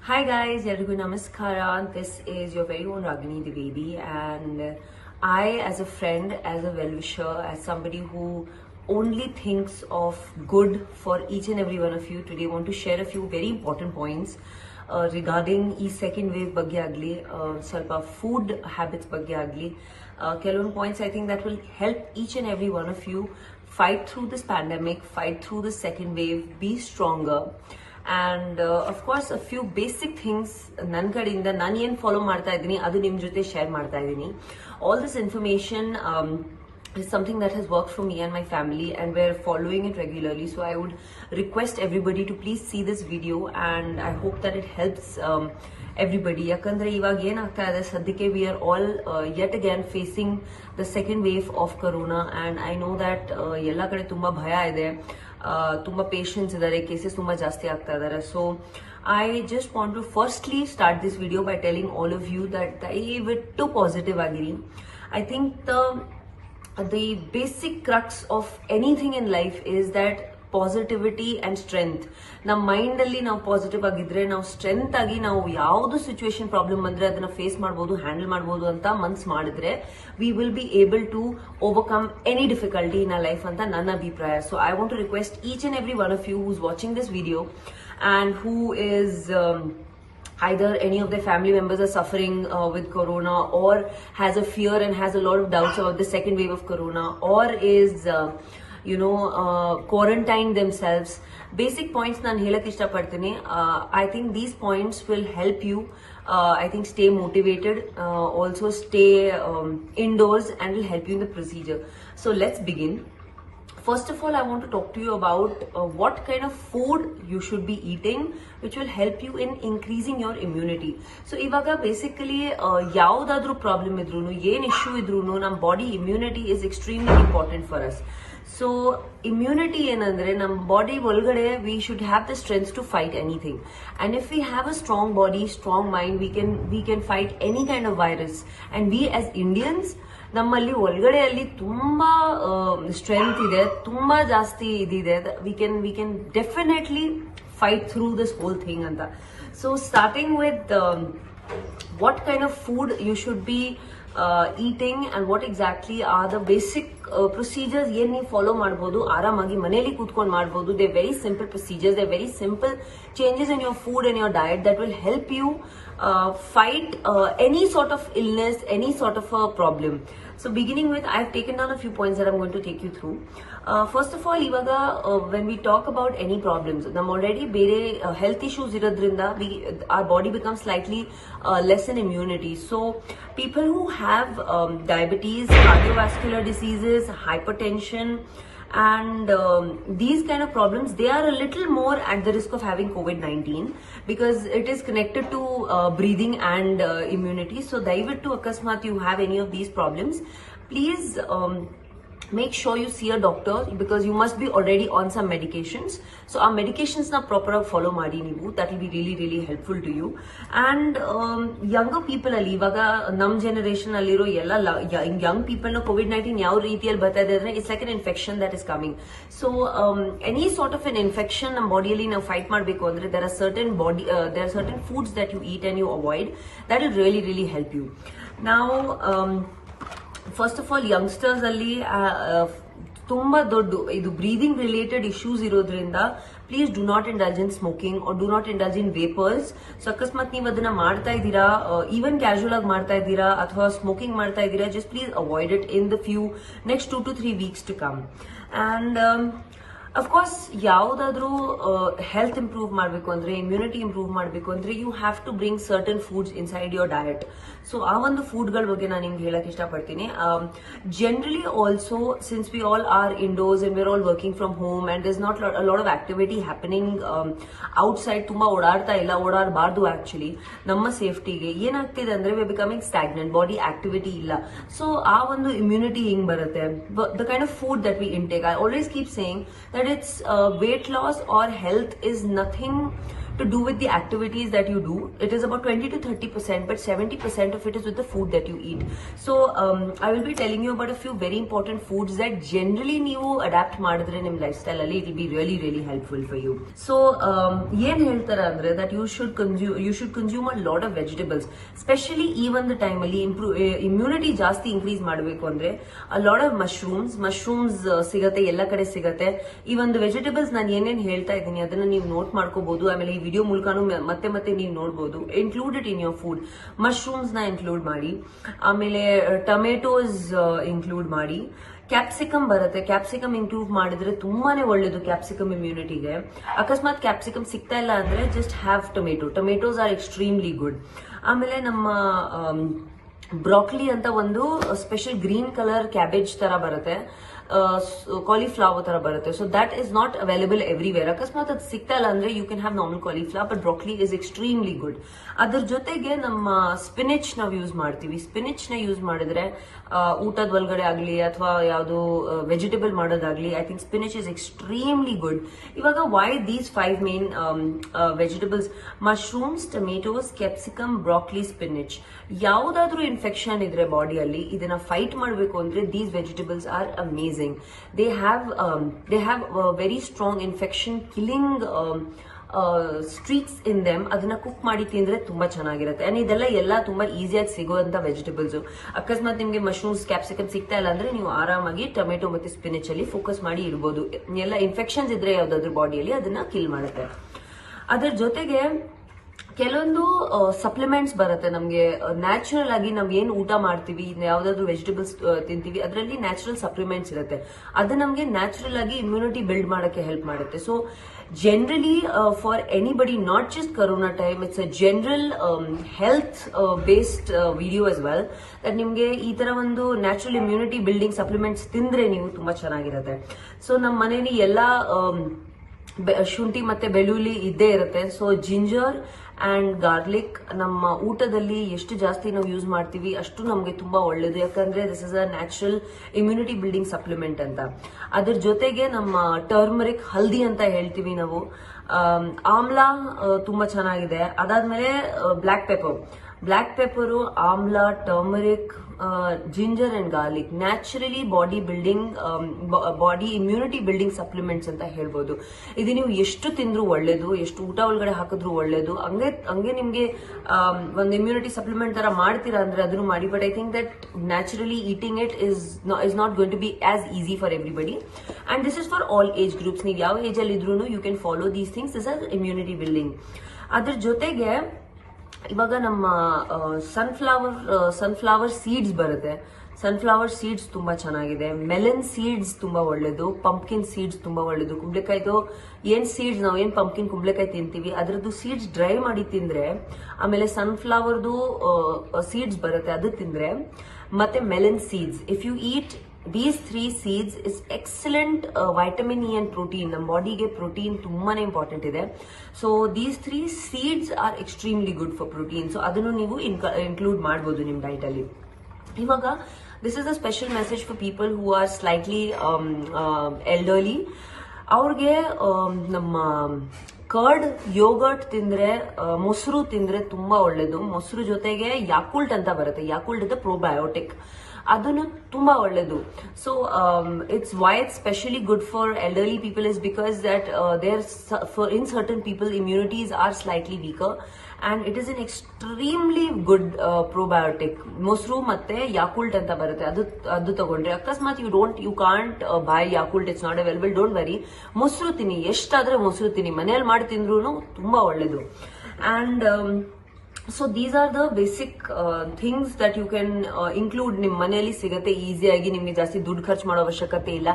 Hi guys, Yadagu Namaskara. This is your very own Ragini Divedi, and I, as a friend, as a well-wisher, as somebody who only thinks of good for each and every one of you, today want to share a few very important points regarding second wave ಬಗ್ಗೆ ಆಗಲಿ ಸ್ವಲ್ಪ food habits ಬಗ್ಗೆ ಆಗಲಿ ಕೆಲವೊಂದು points I think that will help each and every one of you fight through this pandemic, fight through the second wave, be stronger. And of course a few basic things ನನ್ನ ಕಡೆಯಿಂದ ನಾನು ಏನು follow ಮಾಡ್ತಾ ಇದ್ದೀನಿ ಅದು ನಿಮ್ಮ ಜೊತೆ share ಮಾಡ್ತಾ ಇದ್ದೀನಿ. All this information is something that has worked for me and my family, and we're following it regularly. So I would request everybody to please see this video, and I hope that it helps everybody. ಯಾಕಂದ್ರೆ ಇವಾಗ ಏನಾಗ್ತಾ ಇದೆ ಸದ್ಯಕ್ಕೆ we are all yet again facing the second wave of corona, and I know that ಎಲ್ಲ ಕಡೆ ತುಂಬಾ ಭಯ ಇದೆ, ತುಂಬಾ ಪೇಷಂಟ್ಸ್ ಇದ್ದಾರೆ, ಕೇಸಸ್ ತುಂಬಾ ಜಾಸ್ತಿ ಆಗ್ತಾ ಇದ್ದಾರೆ. So I just want to firstly start this video by telling all of you that ದಯವಿಟ್ಟು ಪಾಸಿಟಿವ್ ಆಗಿರಿ. I think the basic crux of anything in life is that positivity and strength. ನಮ್ಮ mind ಅಲ್ಲಿ ನಾವು positive ಆಗಿದ್ರೆ, ನಾವು strength ಆಗಿ ನಾವು ಯಾವ್ದು ಸಿಚುವೇಶನ್ ಪ್ರಾಬ್ಲಮ್ ಬಂದ್ರೆ ಅದನ್ನ ಫೇಸ್ ಮಾಡಬಹುದು, ಹ್ಯಾಂಡಲ್ ಮಾಡಬಹುದು ಅಂತ ಮನ್ಸ್ ಮಾಡಿದ್ರೆ we will be able to overcome any difficulty in a life ಅಂತ ನನ್ನ ಅಭಿಪ್ರಾಯ. So I want to request each and every one of you who's watching this video and who is either any of their family members are suffering with corona, or has a fear and has a lot of doubts about the second wave of corona, or is quarantine themselves. Basic points nan helak ishta padtene. I think these points will help you I think stay motivated, also stay indoors, and will help you in the procedure. So let's begin. First of all, I want to talk to you about what kind of food you should be eating, which will help you in increasing your immunity. So, ivaga basically, yaudadru problem idrunu, yen issue idrunu, nam body immunity is extremely important for us. So, immunity enandre, nam body volgade, we should have the strength to fight anything. And if we have a strong body, strong mind, we can fight any kind of virus. And we as Indians, ನಮ್ಮಲ್ಲಿ ಒಳಗಡೆಯಲ್ಲಿ ತುಂಬಾ strength ಇದೆ, ತುಂಬಾ ಜಾಸ್ತಿ ಇದಿದೆ. We can definitely fight through this whole thing ಅಂತ. So starting with what kind of food you should be eating, and what exactly are the basic procedures ಏನು ನೀವು follow ಮಾಡಬಹುದು, ಆರಾಮಾಗಿ ಮನೆಯಲ್ಲಿ ಕೂತ್ಕೊಂಡು ಮಾಡಬಹುದು. They very simple procedures, they very simple changes in your food and your diet that will help you fight any sort of illness, any sort of a problem. So beginning with, I've taken down a few points that I'm going to take you through. First of all, ivaga when we talk about any problems, nam already bere health issues irodrinda our body becomes slightly less in immunity. So people who have diabetes, cardiovascular diseases, hypertension, and these kind of problems, they are a little more at the risk of having COVID-19 because it is connected to breathing and immunity. So daivittu akasmat you have any of these problems, please make sure you see a doctor, because you must be already on some medications. So our medications na proper follow ಮಾಡಿ ನೀವು, that will be really really helpful to you. And younger people ಅಲ್ಲಿ ಇವಾಗ ನಮ್ಮ generation ಅಲ್ಲಿರೋ ಎಲ್ಲ young people ನ COVID-19 ಯಾವ ರೀತಿಯಲ್ಲಿ ಬರ್ತಾ ಇದೆ ಅಂದ್ರೆ it's like an infection that is coming. So any sort of an infection ನಮ್ಮ ಬಾಡಿಯಲ್ಲಿ ನಾವು ಫೈಟ್ ಮಾಡಬೇಕು ಅಂದ್ರೆ there are certain foods that you eat and you avoid that will really really help you. Now first of all youngsters ಅಲ್ಲಿ ತುಂಬಾ ದೊಡ್ಡ ಇದು breathing related issues ಇರೋದ್ರಿಂದ please do not indulge in smoking or do not indulge in vapours. So ಅಕಸ್ಮಾತ್ ನೀವು ಅದನ್ನ ಮಾಡ್ತಾ ಇದ್ದೀರಾ, ಈವನ್ ಕ್ಯಾಶುವಲ್ ಆಗಿ ಮಾಡ್ತಾ ಇದ್ದೀರಾ ಅಥವಾ ಸ್ಮೋಕಿಂಗ್ ಮಾಡ್ತಾ ಇದ್ದೀರಾ, just please avoid it in the next 2 to 3 weeks to come. And of course, ಯಾವ್ದಾದ್ರೂ ಹೆಲ್ತ್ ಇಂಪ್ರೂವ್ ಮಾಡಬೇಕು ಅಂದ್ರೆ, ಇಮ್ಯುನಿಟಿ ಇಂಪ್ರೂವ್ ಮಾಡಬೇಕು ಅಂದ್ರೆ, you have to bring certain foods inside your diet. So ಆ ಒಂದು ಫುಡ್ಗಳ ಬಗ್ಗೆ ನಾನು ನಿಮ್ಗೆ ಹೇಳಕ್ ಇಷ್ಟಪಡ್ತೀನಿ. Generally also, since we all are indoors and we're all working from home and is not a lot of activity happening outside, ತುಂಬಾ ಓಡಾಡಬಾರ್ದು ಆಕ್ಚುಲಿ ನಮ್ಮ ಸೇಫ್ಟಿಗೆ. ಏನಾಗ್ತಿದೆ ಅಂದ್ರೆ we becoming stagnant, body activity ಇಲ್ಲ. ಸೊ ಆ ಒಂದು ಇಮ್ಯುನಿಟಿ ಹಿಂಗ್ ಬರುತ್ತೆ. The kind of food that we intake, I always keep saying that it's weight loss or health is nothing to do with the activities that you do. It is about 20 to 30%, but 70% of it is with the food that you eat. So I will be telling you about a few very important foods that generally ನೀವು adapt ಮಾಡಿದ್ರೆ ನಿಮ್ಮ lifestyle ಅಲ್ಲಿ it will be really really helpful for you. So ಏನ್ ಹೇಳ್ತಾರೆ ಅಂದ್ರೆ that you should consume a lot of vegetables, specially ಈ ಒಂದು time ಅಲ್ಲಿ ಇಮ್ಯುನಿಟಿ ಜಾಸ್ತಿ ಇನ್ಕ್ರೀಸ್ ಮಾಡಬೇಕು ಅಂದ್ರೆ ಅ ಲಾಟ್ ಆಫ್ ಮಶ್ರೂಮ್ಸ್ ಸಿಗತ್ತೆ, ಎಲ್ಲ ಕಡೆ ಸಿಗತ್ತೆ. ಈ ಒಂದು ವೆಜಿಟೇಬಲ್ಸ್ ನಾನು ಏನೇನ್ ಹೇಳ್ತಾ ಇದ್ದೀನಿ ಅದನ್ನ ನೀವು ನೋಟ್ ಮಾಡ್ಕೋಬಹುದು. ಆಮೇಲೆ ಈ ವಿಡಿಯೋ ಮೂಲಕನೂ ಮತ್ತೆ ಮತ್ತೆ ನೀವು ನೋಡಬಹುದು. Include it in your food. Mushrooms ನ ಇನ್ಕ್ಲೂಡ್ ಮಾಡಿ, ಆಮೇಲೆ ಟೊಮೆಟೋಸ್ ಇನ್ಕ್ಲೂಡ್ ಮಾಡಿ. ಕ್ಯಾಪ್ಸಿಕಮ್ ಬರುತ್ತೆ, ಕ್ಯಾಪ್ಸಿಕಮ್ ಇನ್ಕ್ಲೂಡ್ ಮಾಡಿದ್ರೆ ತುಂಬಾನೇ ಒಳ್ಳೇದು ಕ್ಯಾಪ್ಸಿಕಮ್ ಇಮ್ಯುನಿಟಿಗೆ. ಅಕಸ್ಮಾತ್ ಕ್ಯಾಪ್ಸಿಕಮ್ ಸಿಗ್ತಾ ಇಲ್ಲ ಅಂದ್ರೆ just have tomatoes are extremely good. ಆಮೇಲೆ ನಮ್ಮ ಬ್ರಾಕ್ಲಿ ಅಂತ ಒಂದು ಸ್ಪೆಷಲ್ ಗ್ರೀನ್ ಕಲರ್ ಕ್ಯಾಬೇಜ್ ತರ ಬರುತ್ತೆ, ಕಾಲಿಫ್ಲವರ್ ತರ ಬರುತ್ತೆ. So that is not available everywhere. ಅಕಸ್ಮಾತ್ ಅದು ಸಿಗ್ತಾ ಇಲ್ಲ ಅಂದ್ರೆ you can have normal cauliflower, but broccoli is extremely good. ಅದ್ರ ಜೊತೆಗೆ ನಮ್ಮ ಸ್ಪಿನಿಚ್ ನಾವು ಯೂಸ್ ಮಾಡ್ತೀವಿ. ಸ್ಪಿನಿಚ್ ನ ಯೂಸ್ ಮಾಡಿದ್ರೆ ಊಟದ ಒಳಗಡೆ ಆಗ್ಲಿ ಅಥವಾ ಯಾವ್ದು ವೆಜಿಟೇಬಲ್ ಮಾಡೋದಾಗ್ಲಿ, I think spinach is extremely good. ಇವಾಗ why these 5 main vegetables: mushrooms, tomatoes, capsicum, broccoli, spinach. ಯಾವ್ದಾದ್ರೂ ಇನ್ಫೆಕ್ಷನ್ ಇದ್ರೆ ಬಾಡಿಯಲ್ಲಿ ಇದನ್ನ ಫೈಟ್ ಮಾಡಬೇಕು ಅಂದ್ರೆ these vegetables are amazing. They have very strong infection killing streaks in them. ಅದನ್ನ cook ಮಾಡಿ ತಿಂದ್ರೆ ತುಂಬಾ ಚೆನ್ನಾಗಿರುತ್ತೆ. ಅಂಡ್ ಇದೆಲ್ಲ ಎಲ್ಲ ತುಂಬಾ ಈಸಿಯಾಗಿ ಸಿಗುವಂತ ವೆಜಿಟೇಬಲ್ಸ್. ಅಕಸ್ಮಾತ್ ನಿಮ್ಗೆ ಮಶ್ರೂಮ್ಸ್, ಕ್ಯಾಪ್ಸಿಕಮ್ ಸಿಗ್ತಾ ಇಲ್ಲ ಅಂದ್ರೆ ನೀವು ಆರಾಮಾಗಿ ಟೊಮೆಟೊ ಮತ್ತೆ ಸ್ಪಿನಿಚ್ ಅಲ್ಲಿ ಫೋಕಸ್ ಮಾಡಿ ಇಡಬಹುದು. ಎಲ್ಲ ಇನ್ಫೆಕ್ಷನ್ಸ್ ಇದ್ರೆ ಯಾವ್ದಾದ್ರು ಬಾಡಿಯಲ್ಲಿ ಅದನ್ನ ಕಿಲ್ ಮಾಡುತ್ತೆ. ಅದರ ಜೊತೆಗೆ ಕೆಲವೊಂದು ಸಪ್ಲಿಮೆಂಟ್ಸ್ ಬರುತ್ತೆ ನಮ್ಗೆ ನ್ಯಾಚುರಲ್ ಆಗಿ ನಾವ್ ಏನ್ ಊಟ ಮಾಡ್ತೀವಿ, ಯಾವ್ದಾದ್ರು ವೆಜಿಟೇಬಲ್ಸ್ ತಿಂತೀವಿ, ಅದರಲ್ಲಿ ನ್ಯಾಚುರಲ್ ಸಪ್ಲಿಮೆಂಟ್ಸ್ ಇರುತ್ತೆ. ಅದು ನಮ್ಗೆ ನ್ಯಾಚುರಲ್ ಆಗಿ ಇಮ್ಯುನಿಟಿ ಬಿಲ್ಡ್ ಮಾಡಕ್ಕೆ ಹೆಲ್ಪ್ ಮಾಡುತ್ತೆ. So generally for anybody, not just corona time, it's a general health based video as well, that ನಿಮ್ಗೆ ಈ ತರ ಒಂದು ನ್ಯಾಚುರಲ್ ಇಮ್ಯುನಿಟಿ ಬಿಲ್ಡಿಂಗ್ ಸಪ್ಲಿಮೆಂಟ್ಸ್ ತಿಂದ್ರೆ ನೀವು ತುಂಬಾ ಚೆನ್ನಾಗಿರುತ್ತೆ. ಸೊ ನಮ್ಮ ಮನೇಲಿ ಎಲ್ಲಾ ಶುಂಠಿ ಮತ್ತೆ ಬೆಳ್ಳುಳ್ಳಿ ಇದ್ದೇ ಇರುತ್ತೆ. ಸೊ ಜಿಂಜರ್ ಅಂಡ್ ಗಾರ್ಲಿಕ್ ನಮ್ಮ ಊಟದಲ್ಲಿ ಎಷ್ಟು ಜಾಸ್ತಿ ನಾವು ಯೂಸ್ ಮಾಡ್ತೀವಿ ಅಷ್ಟು ನಮ್ಗೆ ತುಂಬಾ ಒಳ್ಳೇದು. ಯಾಕಂದ್ರೆ this is a natural immunity building supplement ಅಂತ. ಅದ್ರ ಜೊತೆಗೆ ನಮ್ಮ ಟರ್ಮರಿಕ್, ಹಲ್ದಿ ಅಂತ ಹೇಳ್ತೀವಿ ನಾವು, ಆಮ್ಲಾ ತುಂಬಾ ಚೆನ್ನಾಗಿದೆ. ಅದಾದ್ಮೇಲೆ black pepper, amla, turmeric, ginger and garlic naturally body immunity building supplements ಅಂತ ಹೇಳ್ಬೋದು. ಇದು ನೀವು ಎಷ್ಟು ತಿಂದ್ರು ಒಳ್ಳೇದು, ಎಷ್ಟು ಊಟ ಒಳಗಡೆ ಹಾಕಿದ್ರು ಒಳ್ಳೇದು. ಹಂಗೆ ನಿಮ್ಗೆ ಒಂದು ಇಮ್ಯುನಿಟಿ ಸಪ್ಲಿಮೆಂಟ್ ತರ ಮಾಡ್ತೀರಾ ಅಂದ್ರೆ ಅದನ್ನು ಮಾಡಿ. But I think that naturally eating it is not going to be as easy for everybody. And this is for all age groups. ನೀವು ಯಾವ ಏಜ್ ಅಲ್ಲಿ ಇದ್ರೂ you can follow these things. This are immunity building. ಅದ್ರ ಜೊತೆಗೆ ಇವಾಗ ನಮ್ಮ sunflower seeds ಬರುತ್ತೆ. Sunflower seeds ತುಂಬಾ ಚೆನ್ನಾಗಿದೆ. ಮೆಲನ್ ಸೀಡ್ಸ್ ತುಂಬಾ ಒಳ್ಳೇದು. ಪಂಪ್ಕಿನ್ ಸೀಡ್ಸ್ ತುಂಬಾ ಒಳ್ಳೇದು. ಕುಂಬಳಕಾಯ್ದು ಏನ್ ಸೀಡ್ಸ್ ನಾವು ಏನ್ ಪಂಪ್ಕಿನ್ ಕುಂಬಳಕಾಯಿ ತಿಂತೀವಿ ಅದ್ರದ್ದು ಸೀಡ್ಸ್ ಡ್ರೈ ಮಾಡಿ ತಿಂದ್ರೆ, ಆಮೇಲೆ ಸನ್ಫ್ಲವರ್ದು ಸೀಡ್ಸ್ ಬರುತ್ತೆ ಅದು ತಿಂದ್ರೆ, ಮತ್ತೆ melon seeds, if you eat these 3 seeds is excellent vitamin E and protein. ನಮ್ಮ ಬಾಡಿಗೆ ಪ್ರೋಟೀನ್ ತುಂಬಾನೇ ಇಂಪಾರ್ಟೆಂಟ್ ಇದೆ. So these 3 seeds are extremely good for protein. So ಅದನ್ನು ನೀವು ಇನ್ಕ್ಲೂಡ್ ಮಾಡಬಹುದು ನಿಮ್ಮ ಡೈಟ್ ಅಲ್ಲಿ. ಇವಾಗ this is a special message for people who are slightly elderly. ಅವ್ರಿಗೆ ನಮ್ಮ ಕರ್ಡ್, ಯೋಗರ್ಟ್ ತಿಂದ್ರೆ, ಮೊಸರು ತಿಂದ್ರೆ ತುಂಬಾ ಒಳ್ಳೇದು. ಮೊಸರು ಜೊತೆಗೆ ಯಾಕುಲ್ಟ್ ಅಂತ ಬರುತ್ತೆ. ಯಾಕುಲ್ಟ್ ಇಸ್ ಪ್ರೋಬಯೋಟಿಕ್, ಅದನ್ನು ತುಂಬಾ ಒಳ್ಳೇದು. So it's why it's specially good for elderly people is because that in certain people immunities are slightly weaker and it is an extremely good probiotic. ಮೊಸರು ಮತ್ತೆ ಯಾಕುಲ್ಟ್ ಅಂತ ಬರುತ್ತೆ, ಅದು ತಗೊಂಡ್ರೆ ಅಕಸ್ಮಾತ್ you can't buy Yakult, it's not available, don't worry. ಮೊಸರು ತಿನ್ನಿ, ಎಷ್ಟಾದ್ರೆ ಮೊಸರು ತಿನ್ನಿ, ಮನೆಯಲ್ಲಿ ಮಾಡಿ ತಿಂದ್ರು ತುಂಬಾ ಒಳ್ಳೇದು. And so these are the basic things that you can include. ನಿಮ್ ಮನೆಯಲ್ಲಿ ಸಿಗತ್ತೆ ಈಸಿಯಾಗಿ, ನಿಮ್ಗೆ ಜಾಸ್ತಿ ದುಡ್ಡು ಖರ್ಚು ಮಾಡೋ ಅವಶ್ಯಕತೆ ಇಲ್ಲ.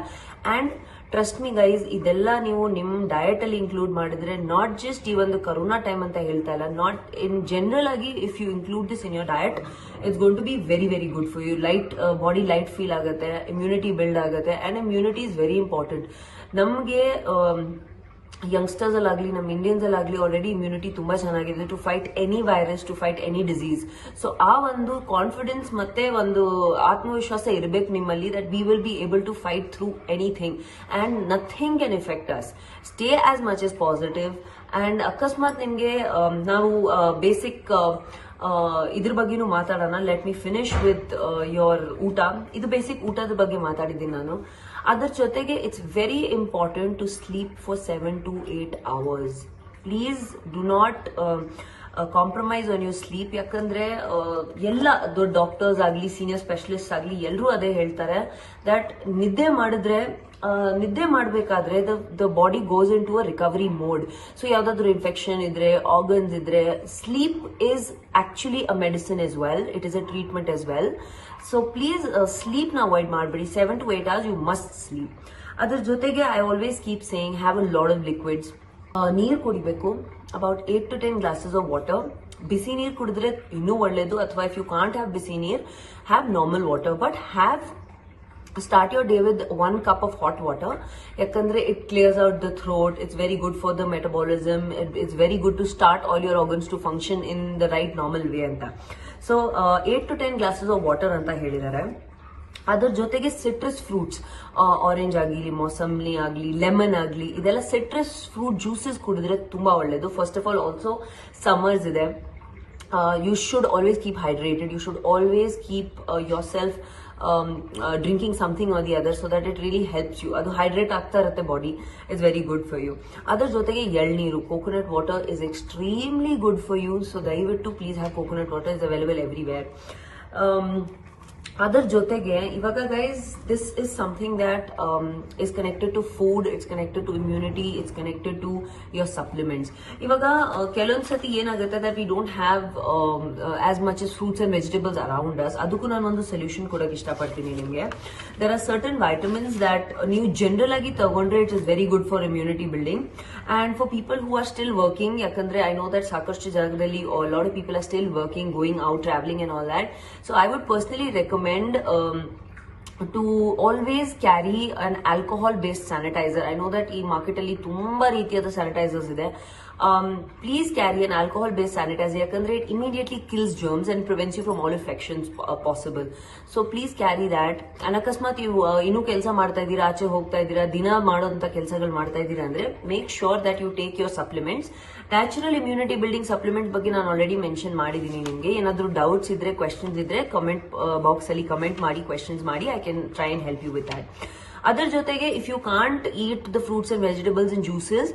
ಅಂಡ್ ಟ್ರಸ್ಟ್ ಮಿ ಗೈಸ್, ಇದೆಲ್ಲ ನೀವು ನಿಮ್ ಡಯಟ್ ಅಲ್ಲಿ ಇನ್ಕ್ಲೂಡ್ ಮಾಡಿದ್ರೆ, ನಾಟ್ ಜಸ್ಟ್ ಈ ಒಂದು ಕರೋನಾ ಟೈಮ್ ಅಂತ ಹೇಳ್ತಾ ಇಲ್ಲ, ನಾಟ್ ಇನ್ ಜನರಲ್ ಆಗಿ if you include this in your diet, it's going to be very very good for you. Body light feel ಆಗುತ್ತೆ, ಇಮ್ಯುನಿಟಿ ಬಿಲ್ಡ್ ಆಗುತ್ತೆ. And immunity is very important. ನಮ್ಗೆ youngsters ಅಲ್ಲಾಗ್ಲಿ, ನಮ್ಮ Indians ಅಲ್ಲಾಗ್ಲಿ already immunity ತುಂಬಾ ಚೆನ್ನಾಗಿದೆ to fight any virus, to fight any disease. So ಆ ಒಂದು ಕಾನ್ಫಿಡೆನ್ಸ್ ಮತ್ತೆ ಒಂದು ಆತ್ಮವಿಶ್ವಾಸ ಇರಬೇಕು ನಿಮ್ಮಲ್ಲಿ, that we will be able to fight through anything and nothing can affect us. Stay as much as positive and ಅಕಸ್ಮಾತ್ ನಿಮ್ಗೆ ನಾವು ಬೇಸಿಕ್ ಇದ್ರ ಬಗ್ಗೆನೂ ಮಾತಾಡೋಣ. Let me finish with your ಊಟ. ಇದು ಬೇಸಿಕ್ ಊಟದ ಬಗ್ಗೆ ಮಾತಾಡಿದ್ದೀನಿ ನಾನು. ಅದರ ಜೊತೆಗೆ it's very important to sleep for 7 to 8 hours. Please do not compromise on your sleep. ಯಾಕಂದ್ರೆ ಎಲ್ಲ ದೊಡ್ಡ ಡಾಕ್ಟರ್ಸ್ ಆಗಲಿ ಸೀನಿಯರ್ ಸ್ಪೆಷಲಿಸ್ಟ್ ಆಗಲಿ ಎಲ್ಲರೂ ಅದೇ ಹೇಳ್ತಾರೆ ದಟ್ ನಿದ್ದೆ ಮಾಡಬೇಕಾದ್ರೆ the body goes into a recovery mode. So ಯಾವ್ದಾದ್ರು ಇನ್ಫೆಕ್ಷನ್ ಇದ್ರೆ, ಆರ್ಗನ್ಸ್ ಇದ್ರೆ, sleep is actually a medicine as well, it is a treatment as well. So please sleep ನ ಅವಾಯ್ಡ್ ಮಾಡಬೇಡಿ. 7 to 8 hours you must sleep. ಅದ್ರ ಜೊತೆಗೆ I always keep saying have a lot of liquids. ನೀರು ಕುಡಿಬೇಕು, about 8 to 10 glasses of water. ಬಿಸಿ ನೀರು ಕುಡಿದ್ರೆ ಇನ್ನೂ ಒಳ್ಳೇದು, ಅಥವಾ ಇಫ್ ಯು ಕಾಂಟ್ ಹ್ಯಾವ್ ಬಿಸಿ ನೀರು, have normal water. But start your day with 1 cup of hot water. Yakandre it clears out the throat. It's very good for the metabolism. It's very good to start all your organs to function in the right normal way anta. So 8 to 10 glasses of water anta helidare. ಅದರ ಜೊತೆಗೆ citrus fruits, orange ಆಗಲಿ, ಮೋಸಂಬಿ ಆಗಲಿ, lemon ಆಗಲಿ, ಇದೆಲ್ಲ citrus fruit juices ಕುಡಿದ್ರೆ ತುಂಬಾ ಒಳ್ಳೇದು. First of all also summers ಇದೆ. You should always keep hydrated. You should always keep yourself drinking something or the other so that it really helps you. ಅದು hydrate ಆಗ್ತಾ ಇರುತ್ತೆ, body is very good for you. ಅದರ ಜೊತೆಗೆ ಎಳ್ನೀರು, coconut water is extremely good for you. So ದಯವಿಟ್ಟು please have coconut water, is available everywhere. ಅದರ ಜೊತೆಗೆ ಇವಾಗ guys this is something that is connected to food, it's connected to immunity, it's connected to your supplements. ಇವಾಗ ಕೆಲವೊಂದ್ಸತಿ ಏನಾಗುತ್ತೆ that we don't have as much as fruits and vegetables around us. ಅದಕ್ಕೂ ನಾನು ಒಂದು solution ಕೊಡೋಕೆ ಇಷ್ಟಪಡ್ತೀನಿ ನಿಮಗೆ. There are certain vitamins that ನೀವು ಜನರಲ್ ಆಗಿ ತಗೊಂಡ್ರೆ it is very good for immunity building and for people who are still working. ಯಾಕಂದ್ರೆ ಐ ನೋ ದಟ್ ಸಾಕಷ್ಟು ಜಾಗದಲ್ಲಿ lot of people are still working, going out, travelling and all that. So I would personally recommend to always carry an alcohol based sanitizer. I know that ee market alli tumba ರೀತಿಯಾದ sanitizers ಇದೆ. Please carry an alcohol based sanitizer yakandre it immediately kills germs and prevents you from all infections possible. So please carry that. And akasmat you inu ಕೆಲಸ ಮಾಡ್ತಾ ಇದೀರಾ, ಆಚೆ ಹೋಗ್ತಾ ಇದೀರಾ, ದಿನ ಮಾಡೋಂತ ಕೆಲಸಗಳು ಮಾಡ್ತಾ ಇದೀರಾ ಅಂದ್ರೆ make sure that you take your supplements. Natural immunity building supplement ಬಗ್ಗೆ ನಾನು ಆಲ್ರೆಡಿ ಮೆನ್ಷನ್ ಮಾಡಿದ್ದೀನಿ. ನಿಮಗೆ ಏನಾದರೂ ಡೌಟ್ಸ್ ಇದ್ರೆ, ಕ್ವೆಶನ್ಸ್ ಇದ್ರೆ ಕಮೆಂಟ್ ಬಾಕ್ಸ್ ಅಲ್ಲಿ ಕಮೆಂಟ್ ಮಾಡಿ, ಕ್ವೆಶನ್ಸ್ ಮಾಡಿ. I can try and help you with that. ಅದರ ಜೊತೆಗೆ if you can't eat the fruits and vegetables and juices,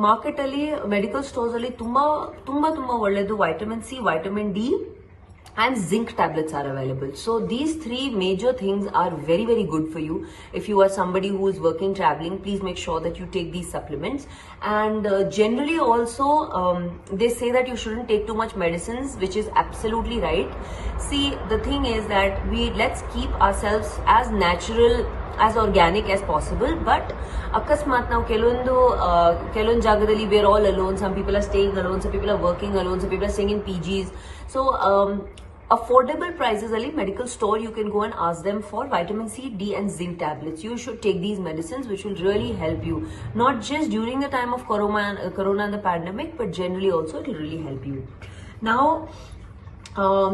market ಅಲ್ಲಿ ಮೆಡಿಕಲ್ ಸ್ಟೋರ್ಸ್ ಅಲ್ಲಿ ತುಂಬಾ ತುಂಬಾ ತುಂಬಾ ಒಳ್ಳೆದು vitamin C, vitamin D and zinc tablets are available. So these 3 major things are very very good for you. If you are somebody who is working, traveling, please make sure that you take these supplements. And generally also they say that you shouldn't take too much medicines, which is absolutely right. See, the thing is that let's keep ourselves as natural, as organic as possible. But akasmat now ಕೆಲವೊಂದು ಜಾಗದಲ್ಲಿ we are all alone. Some people are staying alone, some people are working alone, some people are staying in PGs. So affordable prices ali medical store you can go and ask them for vitamin C, D and zinc tablets. You should take these medicines which will really help you, not just during the time of corona and the pandemic, but generally also it will really help you. Now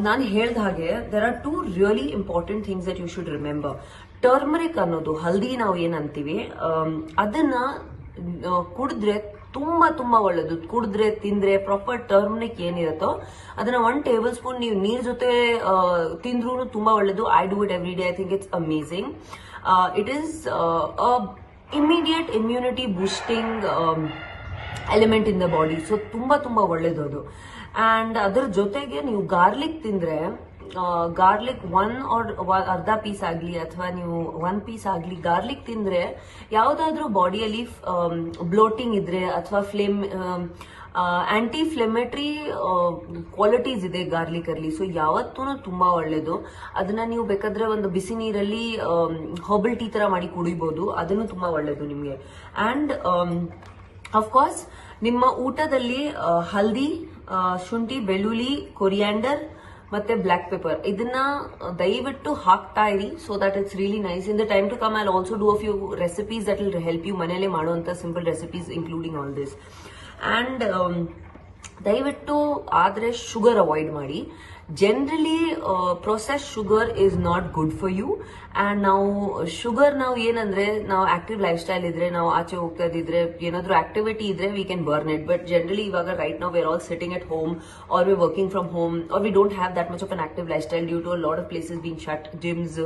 ನಾನು ಹೇಳ್ದ ಹಾಗೆ there are 2 really important things that you should remember. Turmeric ಅನ್ನೋದು, ಹಲ್ದಿ ನಾವು ಏನಂತೀವಿ, ಅದನ್ನ ಕುಡಿದ್ರೆ ತುಂಬಾ ತುಂಬಾ ಒಳ್ಳೇದು. ಕುಡಿದ್ರೆ, ತಿಂದ್ರೆ ಪ್ರಾಪರ್ ಟರ್ಮರಿಕ್ ಏನಿರುತ್ತೋ ಅದನ್ನ 1 ಟೇಬಲ್ ಸ್ಪೂನ್ ನೀವು ನೀರ್ ಜೊತೆ ತಿಂದ್ರೂ ತುಂಬಾ ಒಳ್ಳೇದು. I do it every day. I think it's amazing. It is immediate immunity boosting element in the body. So ತುಂಬಾ ತುಂಬಾ ಒಳ್ಳೇದು ಅದು. ಅಂಡ್ ಅದ್ರ ಜೊತೆಗೆ ನೀವು ಗಾರ್ಲಿಕ್ ತಿಂದ್ರೆ, ಗಾರ್ಲಿಕ್ ಅರ್ಧ ಪೀಸ್ ಆಗ್ಲಿ ಅಥವಾ ನೀವು 1 ಪೀಸ್ ಆಗ್ಲಿ ಗಾರ್ಲಿಕ್ ತಿಂದ್ರೆ ಯಾವ್ದಾದ್ರು ಬಾಡಿಯಲ್ಲಿ ಬ್ಲೋಟಿಂಗ್ ಇದ್ರೆ ಅಥವಾ ಆಂಟಿ ಫ್ಲೆಮೇಟರಿ ಕ್ವಾಲಿಟೀಸ್ ಇದೆ ಗಾರ್ಲಿಕ್ ಅಲ್ಲಿ. ಸೊ ಯಾವತ್ತೂ ತುಂಬಾ ಒಳ್ಳೇದು. ಅದನ್ನ ನೀವು ಬೇಕಾದ್ರೆ ಒಂದು ಬಿಸಿ ನೀರಲ್ಲಿ ಹರ್ಬಲ್ ಟೀ ತರ ಮಾಡಿ ಕುಡಿಬಹುದು. ಅದನ್ನು ತುಂಬಾ ಒಳ್ಳೇದು ನಿಮ್ಗೆ. ಅಂಡ್ ಅಫ್ಕೋರ್ಸ್ ನಿಮ್ಮ ಊಟದಲ್ಲಿ ಹಲ್ದಿ, ಶುಂಠಿ, ಬೆಳ್ಳುಳ್ಳಿ, ಕೊರಿಯಾಂಡರ್ ಮತ್ತೆ ಬ್ಲಾಕ್ ಪೆಪರ್ ಇದನ್ನ ದಯವಿಟ್ಟು ಹಾಕ್ತಾ ಇರಿ. So that it's really nice. In the time to come I also do a few recipes that will help you. ಮನೆಯಲ್ಲೇ ಮಾಡುವಂತ simple recipes including all this. And ದಯವಿಟ್ಟು ಆದ್ರೆ ಶುಗರ್ ಅವಾಯ್ಡ್ ಮಾಡಿ. Generally process sugar is not good for you. And ನಾವು sugar ನಾವು ಏನಂದ್ರೆ ನಾವು active life style ಇದ್ರೆ, ನಾವು ಆಚೆ ಹೋಗ್ತಾ ಇದ್ರೆ, ಏನಾದ್ರೂ ಆಕ್ಟಿವಿಟಿ ಇದ್ರೆ we can burn it. But generally ಇವಾಗ ರೈಟ್ ನಾವು we're all sitting at home or we working from home or we don't have that much of an active lifestyle due to a lot of places being shut, gyms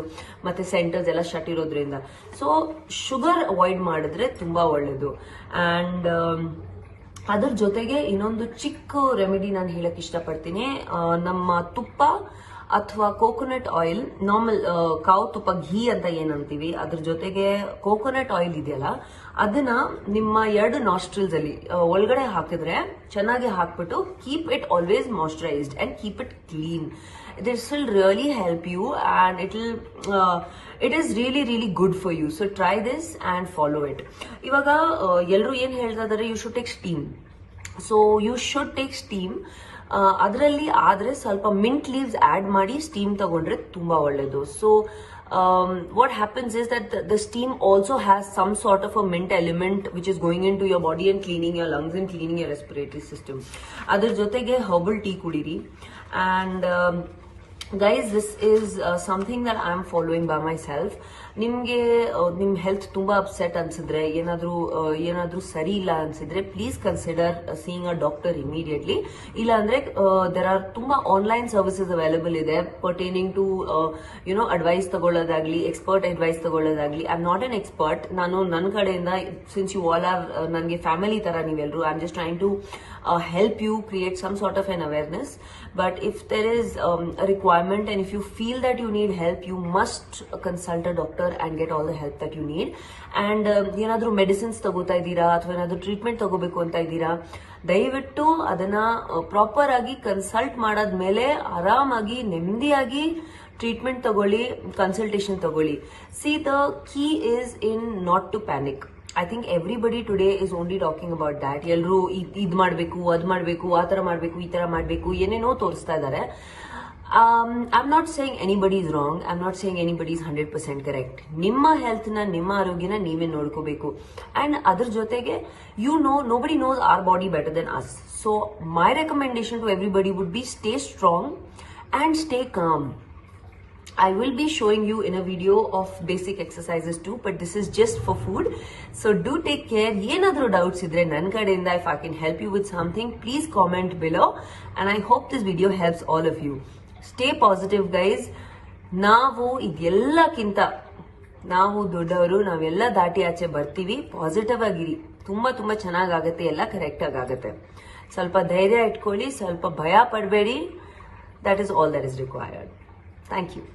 ಮತ್ತೆ centres ಎಲ್ಲ shut ಇರೋದ್ರಿಂದ. So sugar avoid ಮಾಡಿದ್ರೆ ತುಂಬಾ ಒಳ್ಳೇದು. And ಅದ್ರ ಜೊತೆಗೆ ಇನ್ನೊಂದು ಚಿಕ್ಕ ರೆಮಿಡಿ ನಾನು ಹೇಳಕ್ ಇಷ್ಟಪಡ್ತೀನಿ. ನಮ್ಮ ತುಪ್ಪ ಅಥವಾ ಕೋಕೋನಟ್ ಆಯಿಲ್, ನಾರ್ಮಲ್ ಕಾವು ತುಪ್ಪ, ಘೀ ಅಂತ ಏನಂತೀವಿ, ಅದ್ರ ಜೊತೆಗೆ ಕೋಕೋನಟ್ ಆಯಿಲ್ ಇದೆಯಲ್ಲ, ಅದನ್ನ ನಿಮ್ಮ 2 ನಾಸ್ಟ್ರಿಲ್ಸ್ ಅಲ್ಲಿ ಒಳಗಡೆ ಹಾಕಿದ್ರೆ ಚೆನ್ನಾಗಿ ಹಾಕ್ಬಿಟ್ಟು keep it always moisturised and keep it clean. This will really help you and it is really good for you. So try this and follow it. ಇವಾಗ ಎಲ್ಲರೂ ಏನ್ ಹೇಳ್ತಾ ಇದಾರೆ, you should take steam. So you should take steam. ಅದರಲ್ಲಿ ಆದ್ರೆ ಸ್ವಲ್ಪ mint leaves add ಮಾಡಿ steam ತಗೊಂಡ್ರೆ ತುಂಬಾ ಒಳ್ಳೇದು. So what happens is that the steam also has some sort of a mint element which is going into your body and cleaning your lungs and cleaning your respiratory system. ಅದರ ಜೊತೆಗೆ herbal tea ಕುಡೀರಿ. And guys, this is something that I am following by myself. ನಿಮ್ಗೆ ನಿಮ್ health ತುಂಬಾ upset ಅನ್ಸಿದ್ರೆ, ಏನಾದ್ರೂ ಸರಿ ಇಲ್ಲ ಅನ್ಸಿದ್ರೆ, please consider seeing a doctor immediately. ಇಲ್ಲ ಅಂದ್ರೆ ದೇರ್ ಆರ್ ತುಂಬಾ ಆನ್ಲೈನ್ ಸರ್ವಿಸಸ್ ಅವೈಲೇಬಲ್ ಇದೆ ಪರ್ಟೇನಿಂಗ್ ಟು ಅಡ್ವೈಸ್ ತಗೊಳ್ಳೋದಾಗ್ಲಿ, ಎಕ್ಸ್ಪರ್ಟ್ ಅಡ್ವೈಸ್ ತಗೊಳ್ಳೋದಾಗ್ಲಿ. I am not an expert. ನಾನು ನನ್ನ ಕಡೆಯಿಂದ, ಸಿನ್ಸ್ ಯು ಆಲ್ ಆರ್ ನನಗೆ ಫ್ಯಾಮಿಲಿ ತರ ನೀವೆಲ್ಲರೂ, I am just trying to help you create some sort of an awareness. But if there is a requirement and if you feel that you need help, you must consult a doctor and get all the help that you need. And ಏನಾದ್ರೂ medicines ತಗೋತಾ ಇದ್ದೀರಾ ಅಥವಾ ಏನಾದ್ರೂ treatment ತಗೋಬೇಕು ಅಂತ ಇದ್ದೀರಾ, ದಯವಿಟ್ಟು ಅದನ್ನ ಪ್ರಾಪರ್ ಆಗಿ ಕನ್ಸಲ್ಟ್ ಮಾಡಾದ್ಮೇಲೆ ಆರಾಮಾಗಿ ನೆಮ್ಮದಿಯಾಗಿ ಟ್ರೀಟ್ಮೆಂಟ್ ತಗೊಳ್ಳಿ, ಕನ್ಸಲ್ಟೇಷನ್ ತಗೊಳ್ಳಿ. See, the key is in not to panic. I think everybody today is only talking about that. ಎಲ್ಲರೂ ಇದ್ ಮಾಡ್ಬೇಕು, ಅದ್ ಮಾಡ್ಬೇಕು, ಆ ತರ ಮಾಡ್ಬೇಕು, ಈ ತರ ಮಾಡ್ಬೇಕು, ಏನೇನೋ ತೋರಿಸ್ತಾ ಇದಾರೆ. I'm not saying anybody is wrong. I'm not saying anybody is 100% correct. ನಿಮ್ಮ ಹೆಲ್ತ್ ನ, ನಿಮ್ಮ ಆರೋಗ್ಯನ ನೀವೇ ನೋಡ್ಕೋಬೇಕು. ಅಂಡ್ ಅದ್ರ ಜೊತೆಗೆ nobody knows our body better than us. So my recommendation to everybody would be stay strong and stay calm. I will be showing you in a video of basic exercises too, but this is just for food. So do take care. Yenadru doubts idre nan kadeinda, if I can help you with something, please comment below. And I hope this video helps all of you. Stay positive, guys. ನಾವು ಇದೆಲ್ಲಕ್ಕಿಂತ ನಾವು ದೊಡ್ಡವರು, ನಾವೆಲ್ಲ ದಾಟಿ ಆಚೆ ಬರ್ತೀವಿ. Positive ಆಗಿರಿ, ತುಂಬಾ ಚೆನ್ನಾಗಾಗತ್ತೆ, ಎಲ್ಲ ಕರೆಕ್ಟ್ ಆಗುತ್ತೆ. ಸ್ವಲ್ಪ ಧೈರ್ಯ ಇಟ್ಕೊಳ್ಳಿ, ಸ್ವಲ್ಪ ಭಯ ಪಡಬೇಡಿ. That is all that is required. Thank you.